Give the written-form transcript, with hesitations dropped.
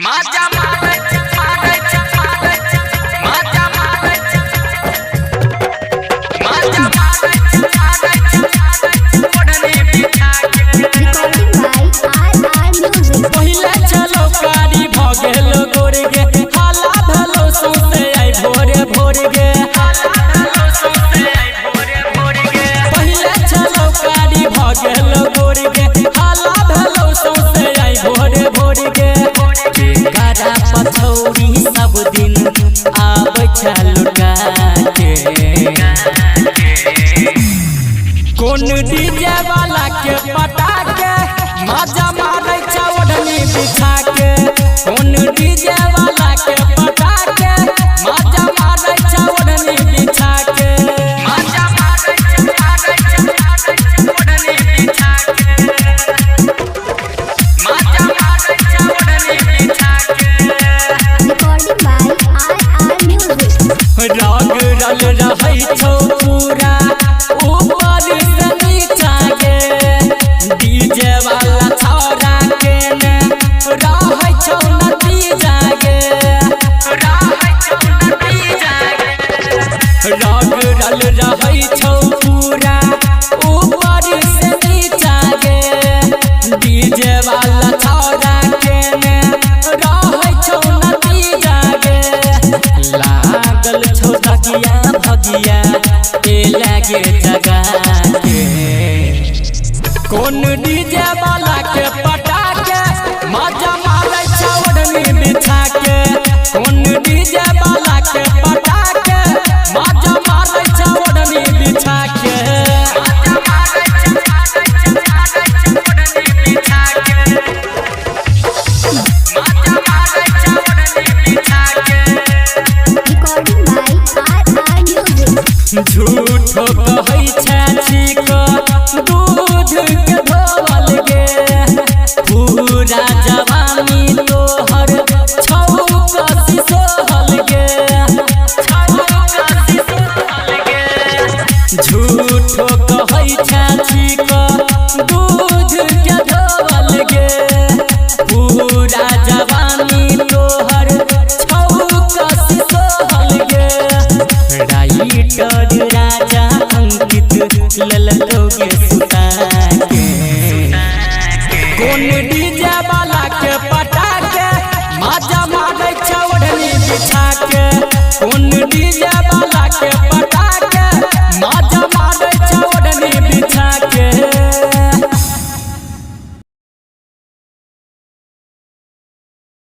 माजा मारे मारे मारे माजा मारे माजा मारे मारे ओढ़ने बिछा के Recording by RR Music. पहिले चलो कारी भगेलो गोर गे हाला भलो सोते आई भोरे भोर गे पहिले चलो कारी भगेलो गोर गे हाला भलो सोते आई भोरे भोर गे कारा पछौरी सब दिन आबै छलुका के कोन डीजे वाला के पटा के मजा मारै छ ओढ़नी बिछा के कोन डीजे वाला के पटा के मजा मारै छ ओढ़नी बिछा के माजा मारे ओढ़ने बिछा के माजा मारे ओढ़ने बिछा के Recording by RR Music. राग रल रहै छौ पूरा ऊपर से नीचा गे डीजे वाला छौरा के ने रहै छौ नतीजा गे राह चुनती जागे राग रल रहै छौ पूरा ऊपर से नीचा गे डीजे वाला छौरा के ने रहै छौ नतीजा गे लागल छौ दगिया भगिया ए लागे जगा के कोन डीजे वाला के पटा के मजा मारै छ ओढ़नी बिछा के कोन डीजे वाला के पटा के मजा मारै छ ओढ़नी बिछा के माजा मारे ओढ़ने बिछा के माजा मारे ओढ़ने बिछा के Recording by RR Music. झूठो कहै छाछी को दूध के धोवल गे पूरा जवानी तोहर छौ कसी सोहल गे झूठो कहै छाछी को दूध के धोवल गे पूरा जवानी तोहर छौ कसी सोहल गे राइटर राजा अंकित ललकोगे सुता के कोन डीजे वाला के पटा के मजा मारै छ ओढ़नी बिछा के कोन डीजे वाला के पटा